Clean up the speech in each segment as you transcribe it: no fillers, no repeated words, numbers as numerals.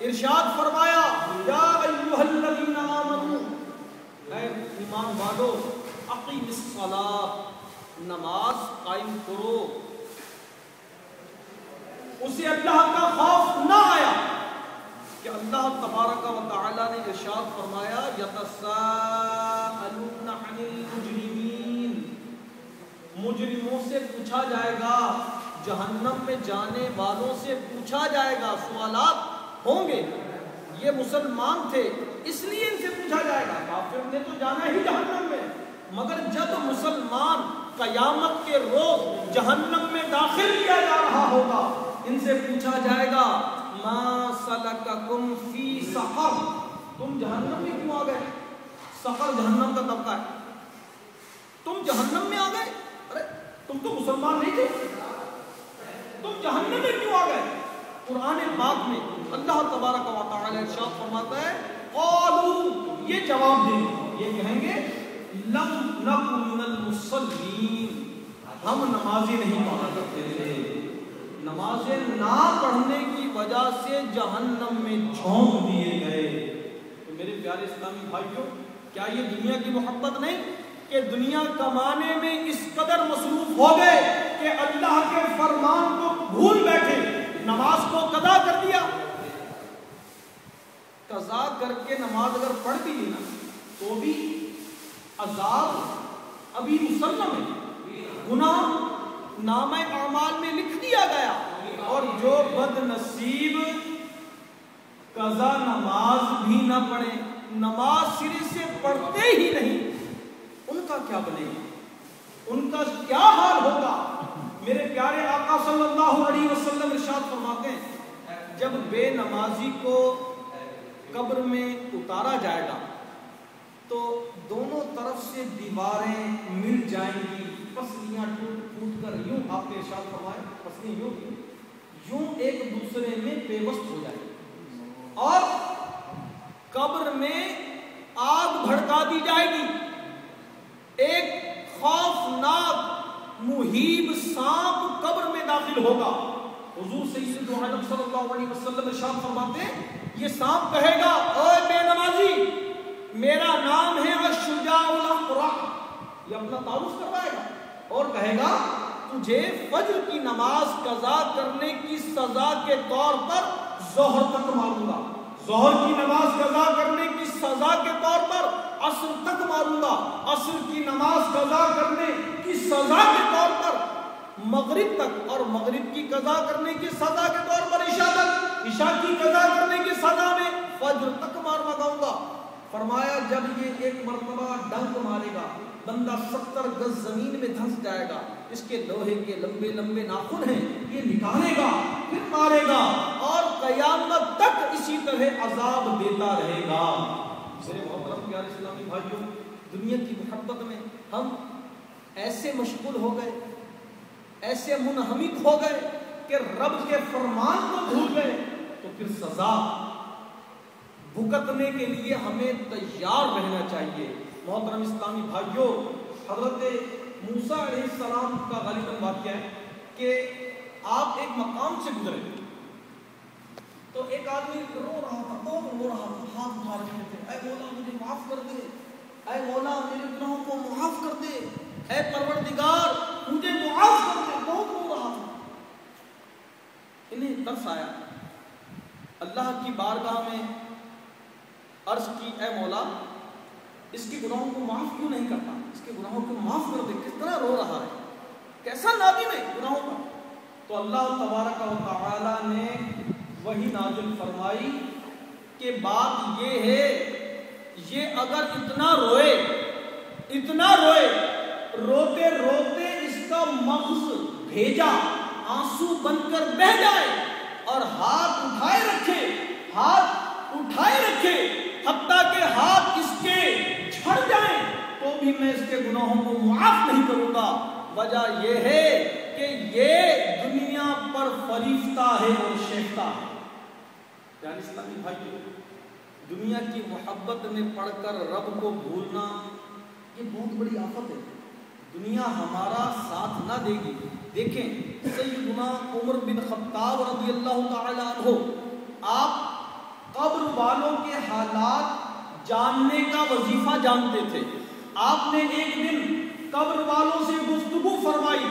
ارشاد فرمایا یا ایھا الذین آمنوا، اے ایمان والو، اقیم الصلاۃ، نماز قائم کرو۔ اسے اللہ کا خوف نہ آیا کہ اللہ تبارک و تعالی نے ارشاد فرمایا یتساءلون عن المجرمین، مجرموں سے پوچھا جائے گا، جہنم میں جانے والوں سے پوچھا جائے گا، سوالات ہوں گے۔ یہ مسلمان تھے اس لیے ان سے پوچھا جائے گا، کافر نے تو جانا ہی جہنم میں، مگر جب مسلمان قیامت کے روز جہنم میں داخل کیا جا رہا ہوگا، ان سے پوچھا جائے گا ما سلککم فی سقر، تم جہنم میں کیوں آ گئے؟ سقر جہنم کا طبقہ ہے، تم جہنم میں آ گئے، ارے تم تو مسلمان نہیں تھے، تم جہنم میں کیوں آ گئے؟ قرآن پاک میں اللہ تبارک و تعالی ارشاد فرماتا ہے قالوا، یہ جواب دیں گے، یہ کہیں گے لم نک من المصلین، ہم نمازیں نہیں پڑھا کرتے تھے، نمازیں نہ پڑھنے کی وجہ سے جہنم میں جھونک دیے گئے۔ تو میرے پیارے اسلامی بھائیوں، کیا یہ دنیا کی محبت نہیں کہ دنیا کمانے میں اس قدر مصروف ہو گئے کہ اللہ کے فرمان کو بھول بیٹھے، نماز کو قضا کر دیا۔ قضا کر کے نماز اگر پڑھ بھی لی نا تو بھی عذاب ابھی مسلم ہے، گناہ نامہ اعمال میں لکھ دیا گیا، اور جو بد نصیب قضا نماز بھی نہ پڑھے، نماز سرے سے پڑھتے ہی نہیں، ان کا کیا بنے گا، ان کا کیا حال ہوگا؟ میرے پیارے آقا صلی اللہ علیہ وسلم ارشاد فرماتے ہیں جب بے نمازی کو قبر میں اتارا جائے گا تو دونوں طرف سے دیواریں مل جائیں گی، پسلیاں ٹوٹ ٹوٹ کر یوں، آپ نے ارشاد فرمایا پسلیاں یوں ایک دوسرے میں پیوست ہو جائیں گی، اور قبر میں آگ بھڑکا دی جائے گی، ایک خوفناک مہیب سانپ قبر میں داخل ہوگا۔ حضور سید عالم صلی اللہ علیہ وسلم ارشاد فرماتے ہیں یہ سانپ کہے گا اے بے نمازی، میرا نام ہے الشجاع الاقرع، یہ اپنا تعارف کروائے گا اور کہے گا تجھے فجر کی نماز قضا کرنے کی سزا کے طور پر ظہر تک ماروں گا، ظہر کی نماز قضا کرنے کی سزا کے طور پر عصر تک ماروں گا، عصر کی نماز قضا کرنے کی سزا کے طور پر مغرب تک، اور مغرب کی قضا کرنے کی سزا کے طور پر عشاء تک، عشاء کی قضا کرنے کی سزا میں فجر تک مار لگاؤں گا۔ فرمایا جب یہ ایک مرتبہ ڈنک مارے گا بندہ 70 گز زمین میں دھنس جائے گا، اس کے لوہے کے لمبے لمبے ناخن ہیں، یہ نکالے گا پھر مارے گا، اور قیامت تک اسی طرح عذاب دیتا رہے گا۔ میرے محترم پیارے اسلامی بھائیوں، دنیا کی محبت میں ہم ایسے مشغول ہو گئے، ایسے منہمک ہو گئے کہ رب کے فرمان کو بھول گئے، تو پھر سزا بھگتنے کے لیے ہمیں تیار رہنا چاہیے۔ محترم اسلامی بھائیوں، حضرت موسیٰ علیہ السلام کا غالباً واقعہ ہے کہ آپ ایک مقام سے گزرے تو ایک آدمی رو رہا تھا، بہت رو رہا تھا، ہاتھ اٹھا رہے تھے، اے مولا مجھے معاف کر دے، اے مولا میرے گناہوں کو معاف کر دے، اے پروردگار مجھے معاف کر دے، بہت رو رہا تھا۔ انہیں ترس آیا، اللہ کی بارگاہ میں عرض کی اے مولا اس کے گناہوں کو معاف کیوں نہیں کرتا، اس کے گناہوں کو معاف کر دے، کس طرح رو رہا ہے، کیسا نادم ہے گناہوں کا۔ تو اللہ تبارک و تعالی نے وہی نازل فرمائی کہ بات یہ ہے، یہ اگر اتنا روئے روتے روتے اس کا مغز بھیجا آنسو بن کر بہہ جائے اور ہاتھ اٹھائے رکھے حتیٰ کہ ہاتھ اس کے جھڑ جائیں تو بھی میں اس کے گناہوں کو معاف نہیں کروں گا۔ وجہ یہ ہے کہ یہ دنیا پر فریفتہ ہے اور شیفتہ ہے۔ یعنی اسلامی بھائیو، دنیا کی محبت میں پڑھ کر رب کو بھولنا یہ بہت بڑی آفت ہے، دنیا ہمارا ساتھ نہ دے گی۔ دیکھیں سیدنا عمر بن خطاب رضی اللہ تعالی عنہ، آپ والوں کے حالات جاننے کا وظیفہ جانتے تھے. آپ نے ایک دن قبر والوں سے گفتگو فرمائی.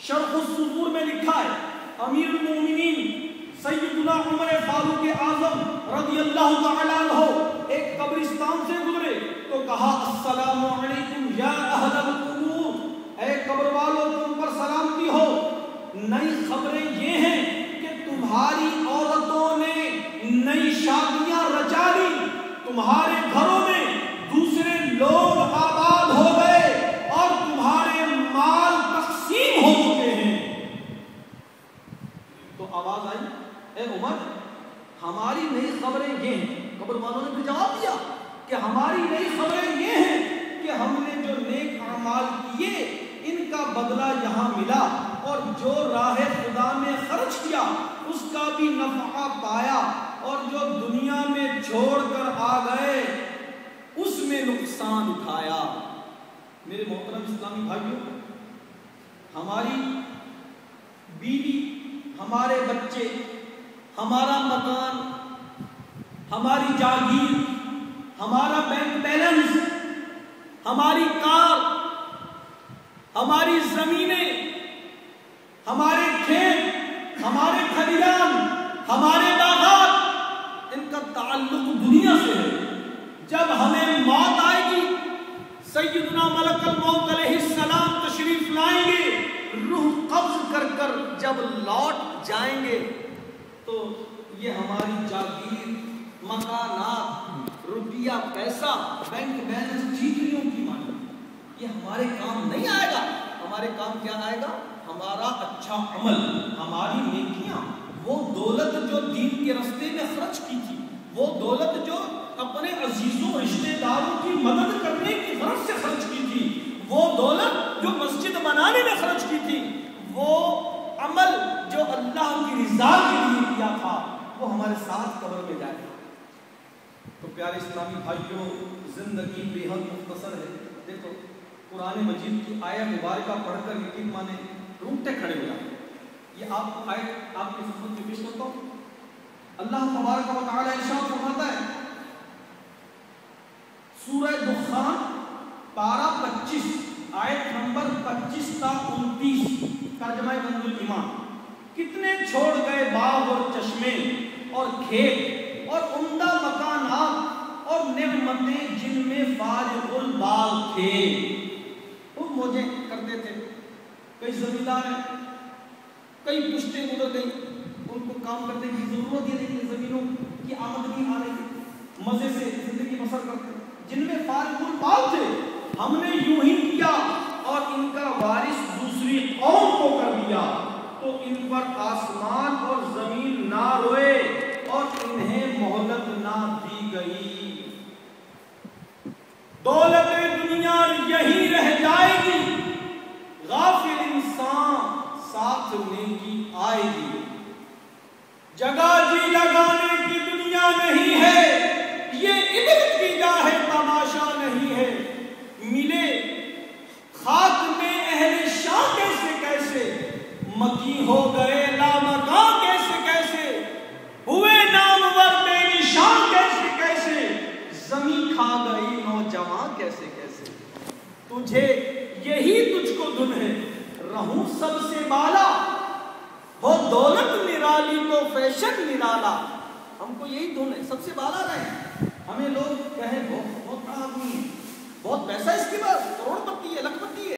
شرح الصدور میں لکھا ہے امیر المومنین سیدنا عمر فاروق اعظم رضی اللہ تعالیٰ عنہ ایک قبرستان سے گزرے تو کہا السلام علیکم یا اہل القبور، اے قبر والوں تم پر سلامتی ہو. نئی خبریں یہ ہیں کہ تمہاری عورتوں نے نئی شادیاں رچا لی، تمہارے گھروں میں دوسرے لوگ آباد ہو گئے اور تمہارے مال تقسیم ہو چکے ہیں. تو آواز آئی اے عمر ہماری نئی خبریں یہ ہیں. قبر والوں نے پھر جواب دیا کہ ہماری نئی خبریں یہ ہیں کہ ہم نے جو نیک اعمال کیے ان کا بدلہ یہاں ملا، اور جو راہ خدا میں خرچ کیا اس کا بھی نفع پایا، اور جو دنیا میں چھوڑ کر آ گئے اس میں نقصان اٹھایا. میرے محترم اسلامی بھائیوں، ہماری بیوی، ہمارے بچے، ہمارا مکان، ہماری جاگیر، ہمارا بینک بیلنس، ہماری کار، ہماری زمینیں، ہمارے کھیت، ہمارے کھلیان، ہمارے باغات، ان کا تعلق دنیا سے ہے. جب ہمیں موت آئے گی سیدنا ملک الموت علیہ السلام تشریف لائیں گے، روح قبض کر کر جب لوٹ جائیں گے تو یہ ہماری جاگیر، مکانات، روپیہ پیسہ، بینک بیلنس ٹھیکریوں کی مانی یہ ہمارے کام نہیں آئے گا. ہمارے کام کیا آئے گا؟ ہمارا اچھا عمل، ہماری نیکیاں، وہ دولت جو دین کے راستے میں خرچ کی تھی، وہ دولت جو اپنے عزیزوں رشتہ داروں کی مدد کرنے کی غرض سے خرچ کی تھی، وہ دولت جو مسجد بنانے میں خرچ کی تھی، وہ عمل جو اللہ کی رضا کے لیے کیا تھا، وہ ہمارے ساتھ قبر میں جائے گا. تو پیارے اسلامی بھائیوں، زندگی بے حد مختصر ہے. دیکھو قرآن مجید کی آیت مبارکہ پڑھ کر یقین مانے روٹے کھڑے ہو جائیں. یہ آپ آیت آپ کی خدمت میں پیش کرتا ہوں. اللہ تبارک و تعالی ارشاد فرماتا ہے سورہ دخان پارہ 25 آیت نمبر 25 تا 29 ترجمہ کنز الایمان. کتنے چھوڑ گئے باغ اور چشمے اور کھیت اور عمدہ مکانات اور نعمتیں جن میں فارغ البال تھے. وہ موجیں کرتے تھے. کئی زمیندار ہیں، کئی پشتیں گزر گئی، ان کو کام کرنے کی ضرورت ہی نہیں، زمینوں کی آمدنی آ رہی، مزے سے زندگی بسر کرتے. جن میں فارغ البال تھے ہم نے یوں ہی کیا اور ان کا وارث دوسری قوم کو کر دیا تو ان پر آسمان اور زمین نہ روئے اور انہیں مہلت نہ دی گئی. دولت دنیا یہی رہ جائے گی، غافل انسان ساتھ نیکی آئے گی. جگہ جی لگانے کی دنیا نہیں ہے، یہ عبرت کی جا ہے، تماشا نہیں ہے. ملے خاک میں اہل شان کیسے کیسے، مکی ہو گئے لامکاں کیسے کیسے، ہوئے نامور بے نشان کیسے کیسے، زمین کھا گئی نوجوان کیسے کیسے. تجھے یہی تجھ کو دھن ہے، رہوں سب سے بالا، وہ دولت نرالی تو فیشن نرالا. ہم کو یہی دھن ہے، سب سے بالا رہے.